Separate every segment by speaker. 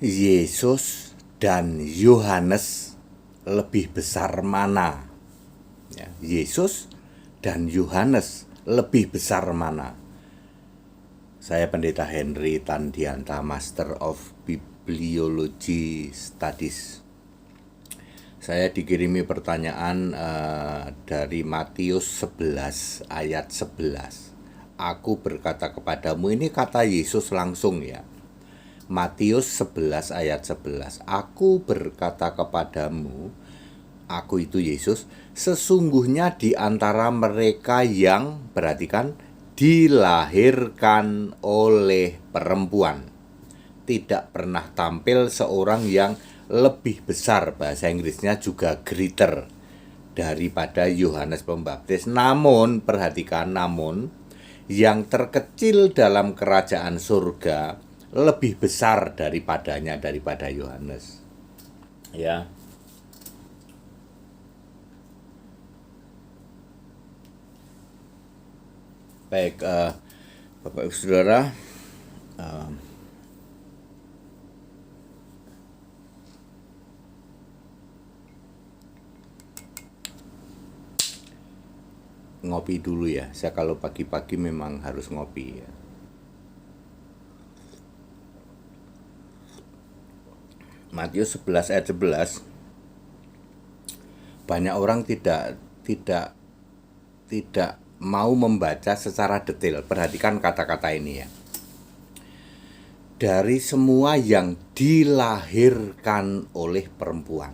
Speaker 1: Yesus dan Yohanes lebih besar mana? Ya, Yesus dan Yohanes lebih besar mana? Saya Pendeta Henry Tandianta, Master of Bibliology Studies. Saya dikirimi pertanyaan dari Matius 11 ayat 11. Aku berkata kepadamu, ini kata Yesus langsung ya. Matius 11 ayat 11. Aku berkata kepadamu, aku itu Yesus, sesungguhnya di antara mereka yang, perhatikan, dilahirkan oleh perempuan, tidak pernah tampil seorang yang lebih besar, bahasa Inggrisnya juga greater, daripada Yohanes Pembaptis. Namun, perhatikan, namun yang terkecil dalam kerajaan surga lebih besar daripadanya, daripada Yohanes. Ya. Baik, Bapak Ibu Saudara, ngopi dulu ya. Saya kalau pagi-pagi memang harus ngopi ya. Matius 11 ayat 11. Banyak orang tidak mau membaca secara detail. Perhatikan kata-kata ini ya. Dari semua yang dilahirkan oleh perempuan.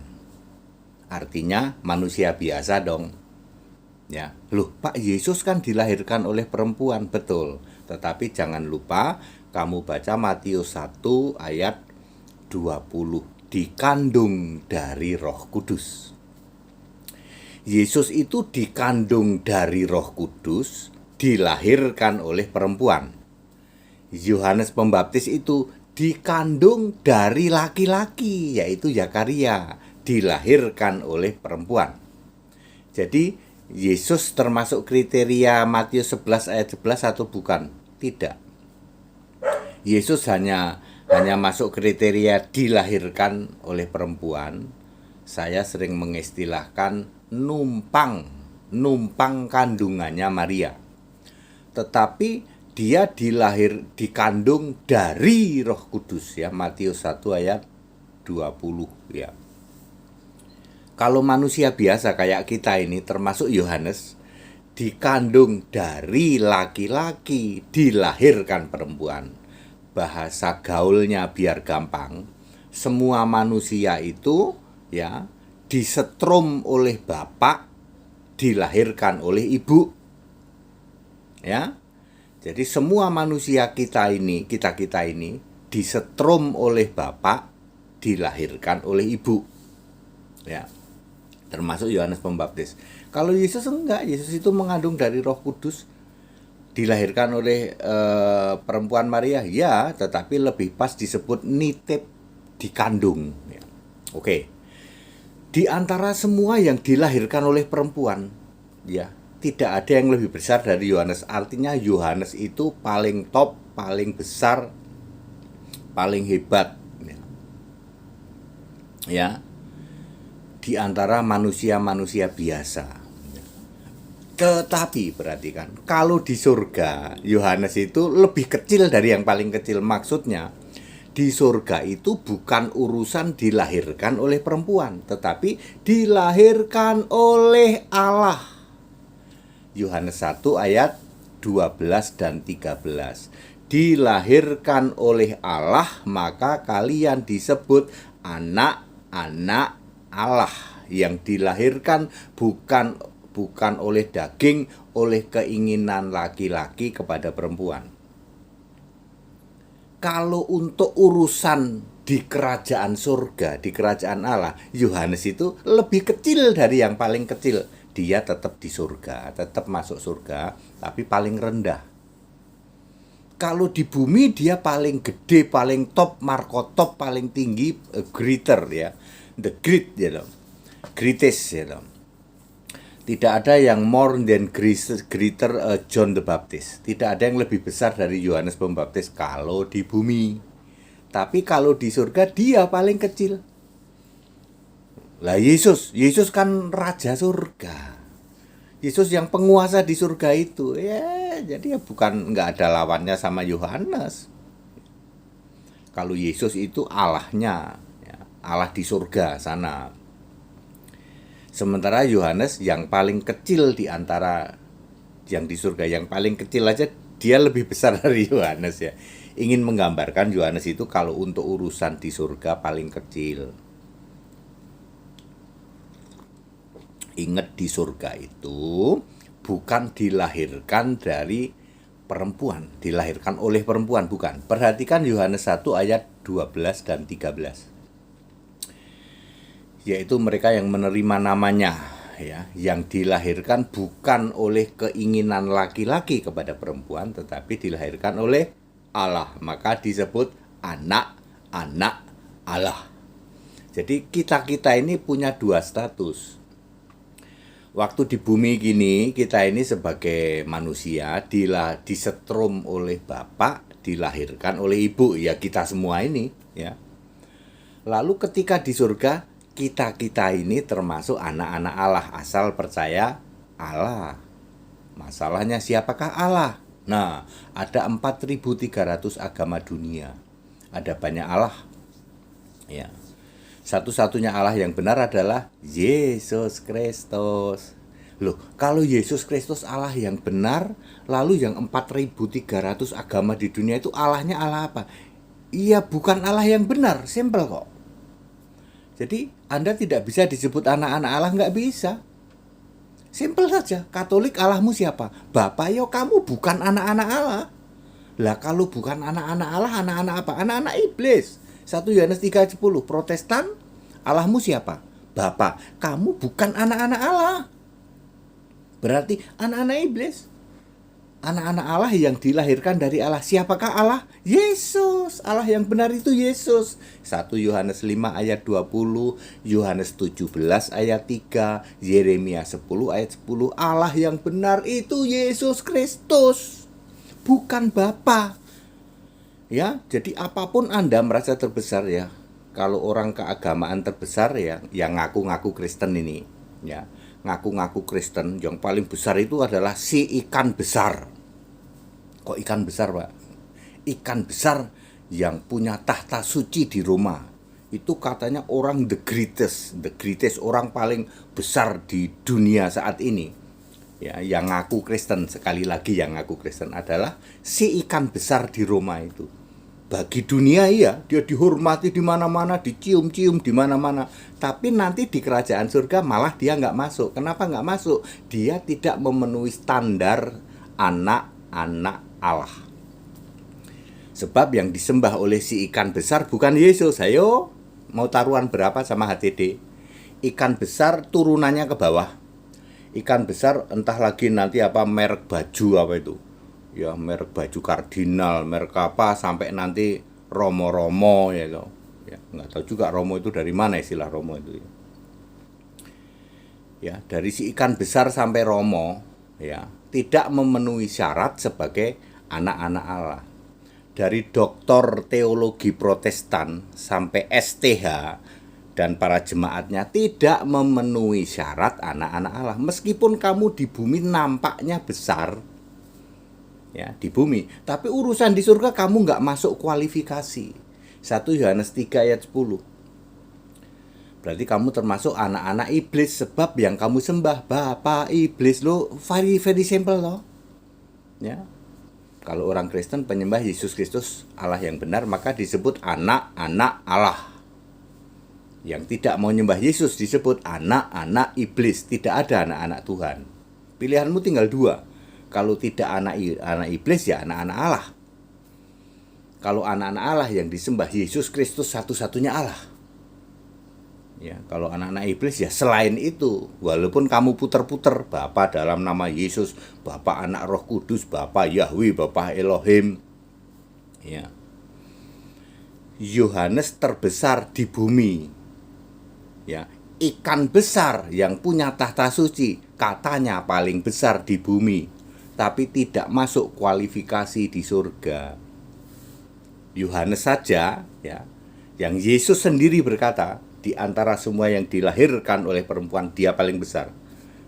Speaker 1: Artinya manusia biasa dong. Ya, loh, Pak Yesus kan dilahirkan oleh perempuan, betul. Tetapi jangan lupa kamu baca Matius 1 ayat 20. Dikandung dari Roh Kudus. Yesus itu dikandung dari Roh Kudus, dilahirkan oleh perempuan. Yohanes Pembaptis itu dikandung dari laki-laki, yaitu Zakaria, dilahirkan oleh perempuan. Jadi Yesus termasuk kriteria Matius 11 ayat 11 atau bukan? Tidak. Yesus hanya masuk kriteria dilahirkan oleh perempuan. Saya sering mengistilahkan numpang kandungannya Maria. Tetapi dia dikandung dari Roh Kudus ya, Matius 1 ayat 20 ya. Kalau manusia biasa kayak kita ini, termasuk Yohanes, dikandung dari laki-laki, dilahirkan perempuan. Bahasa gaulnya biar gampang, semua manusia itu ya disetrum oleh bapak, dilahirkan oleh ibu. Ya. Jadi semua manusia kita ini disetrum oleh bapak, dilahirkan oleh ibu. Ya. Termasuk Yohanes Pembaptis. Kalau Yesus enggak, Yesus itu mengandung dari Roh Kudus, dilahirkan oleh perempuan Maria, ya, tetapi lebih pas disebut nitip, dikandung. Ya. Oke. Di antara semua yang dilahirkan oleh perempuan, ya, tidak ada yang lebih besar dari Yohanes. Artinya Yohanes itu paling top, paling besar, paling hebat. Ya. Di antara manusia-manusia biasa. Tetapi perhatikan, kalau di surga Yohanes itu lebih kecil dari yang paling kecil. Maksudnya di surga itu bukan urusan dilahirkan oleh perempuan, tetapi dilahirkan oleh Allah. Yohanes 1 ayat 12 dan 13. Dilahirkan oleh Allah, maka kalian disebut anak-anak Allah, yang dilahirkan bukan oleh daging, oleh keinginan laki-laki kepada perempuan. Kalau untuk urusan di kerajaan surga, di kerajaan Allah, Yohanes itu lebih kecil dari yang paling kecil. Dia tetap di surga, tetap masuk surga, tapi paling rendah. Kalau di bumi dia paling gede, paling top, markotop, paling tinggi, greater ya. The great ya dong. Greatest ya dong. Tidak ada yang more than greater John the Baptist. Tidak ada yang lebih besar dari Yohanes Pembaptis kalau di bumi. Tapi kalau di surga dia paling kecil. Lah Yesus kan raja surga. Yesus yang penguasa di surga itu. Ya, jadi ya bukan nggak ada lawannya sama Yohanes. Kalau Yesus itu Allahnya, ya, Allah di surga sana. Sementara Yohanes yang paling kecil di antara yang di surga, yang paling kecil aja dia lebih besar dari Yohanes ya. Ingin menggambarkan Yohanes itu kalau untuk urusan di surga paling kecil. Ingat, di surga itu bukan dilahirkan dari perempuan, dilahirkan oleh perempuan, bukan. Perhatikan Yohanes 1 ayat 12 dan 13. Yaitu mereka yang menerima namanya, ya, yang dilahirkan bukan oleh keinginan laki-laki kepada perempuan, tetapi dilahirkan oleh Allah, maka disebut anak-anak Allah. Jadi kita ini punya dua status. Waktu di bumi gini, kita ini sebagai manusia disetrum oleh bapak, dilahirkan oleh ibu, ya kita semua ini, ya. Lalu ketika di surga, kita ini termasuk anak-anak Allah, asal percaya Allah. Masalahnya siapakah Allah? Nah, ada 4.300 agama dunia. Ada banyak Allah. Ya. Satu-satunya Allah yang benar adalah Yesus Kristus. Loh, kalau Yesus Kristus Allah yang benar, lalu yang 4.300 agama di dunia itu Allahnya Allah apa? Iya, bukan Allah yang benar, simple kok. Jadi, Anda tidak bisa disebut anak-anak Allah, nggak bisa. Simple saja, Katolik Allahmu siapa? Bapak, yo kamu bukan anak-anak Allah. Lah kalau bukan anak-anak Allah, anak-anak apa? Anak-anak iblis. 1 Yohanes 3:10. Protestan, Allahmu siapa? Bapak. Kamu bukan anak-anak Allah. Berarti anak-anak iblis. Anak-anak Allah yang dilahirkan dari Allah. Siapakah Allah? Yesus. Allah yang benar itu Yesus. 1 Yohanes 5 ayat 20, Yohanes 17 ayat 3, Yeremia 10 ayat 10. Allah yang benar itu Yesus Kristus, bukan Bapa. Ya, jadi apapun Anda merasa terbesar ya. Kalau orang keagamaan terbesar ya, yang ngaku-ngaku Kristen ini, ya, ngaku-ngaku Kristen, yang paling besar itu adalah si ikan besar. Kok ikan besar, Pak? Ikan besar yang punya tahta suci di Roma. Itu katanya orang the greatest orang paling besar di dunia saat ini. Ya, yang ngaku Kristen, sekali lagi yang ngaku Kristen adalah si ikan besar di Roma itu. Bagi dunia iya, dia dihormati di mana-mana, dicium-cium di mana-mana. Tapi nanti di kerajaan surga malah dia nggak masuk. Kenapa nggak masuk? Dia tidak memenuhi standar anak-anak Allah. Sebab yang disembah oleh si ikan besar bukan Yesus. Ayo, mau taruhan berapa sama HTD? Ikan besar turunannya ke bawah. Ikan besar entah lagi nanti apa merek baju apa itu. Ya, merek baju kardinal, merek apa, sampai nanti Romo-Romo ya loh. Ya, nggak tahu juga Romo itu dari mana istilah Romo itu ya. Ya, dari si ikan besar sampai Romo ya, tidak memenuhi syarat sebagai anak-anak Allah. Dari doktor teologi Protestan sampai STH dan para jemaatnya tidak memenuhi syarat anak-anak Allah. Meskipun kamu di bumi nampaknya besar, ya, di bumi, tapi urusan di surga kamu nggak masuk kualifikasi. 1 Yohanes 3 ayat 10. Berarti kamu termasuk anak-anak iblis, sebab yang kamu sembah Bapa iblis. Lo very simple loh. Ya. Kalau orang Kristen penyembah Yesus Kristus Allah yang benar, maka disebut anak-anak Allah. Yang tidak mau nyembah Yesus disebut anak-anak iblis. Tidak ada anak-anak Tuhan. Pilihanmu tinggal dua. Kalau tidak anak iblis ya anak-anak Allah. Kalau anak-anak Allah yang disembah Yesus Kristus satu-satunya Allah. Ya, kalau anak-anak iblis ya selain itu. Walaupun kamu puter-puter, Bapa dalam nama Yesus, Bapa Anak Roh Kudus, Bapa Yahweh, Bapa Elohim. Ya. Yohanes terbesar di bumi. Ya, ikan besar yang punya tahta suci katanya paling besar di bumi, tapi tidak masuk kualifikasi di surga. Yohanes saja ya, yang Yesus sendiri berkata, di antara semua yang dilahirkan oleh perempuan dia paling besar.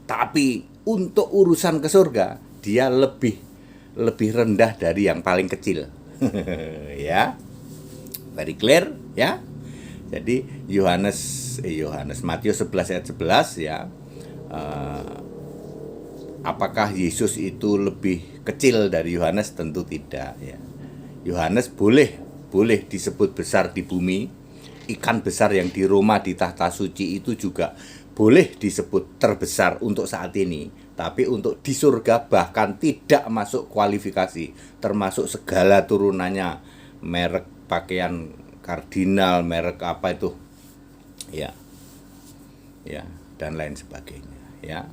Speaker 1: Tapi untuk urusan ke surga dia lebih rendah dari yang paling kecil. Ya. Very clear ya. Jadi Matius 11 ayat 11 ya. Apakah Yesus itu lebih kecil dari Yohanes? Tentu tidak ya. Yohanes boleh disebut besar di bumi. Ikan besar yang di Roma di tahta suci itu juga boleh disebut terbesar untuk saat ini. Tapi untuk di surga bahkan tidak masuk kualifikasi, termasuk segala turunannya, merek pakaian kardinal, merek apa itu, ya, dan lain sebagainya, ya.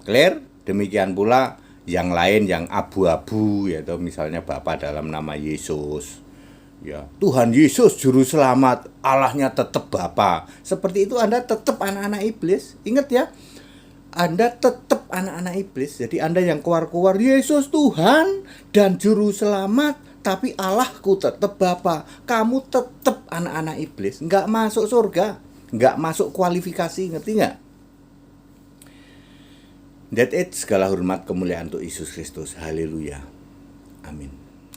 Speaker 1: Clear? Demikian pula yang lain yang abu-abu, yaitu misalnya Bapa dalam nama Yesus, ya, Tuhan Yesus juru selamat, Allahnya tetap Bapa. Seperti itu Anda tetap anak-anak iblis. Ingat ya, Anda tetap anak-anak iblis. Jadi Anda yang keluar-keluar Yesus Tuhan dan juru selamat, tapi Allahku tetap Bapa. Kamu tetap anak-anak iblis, nggak masuk surga, nggak masuk kualifikasi. Ngerti nggak? That it, segala hormat kemuliaan untuk Yesus Kristus. Haleluya. Amin.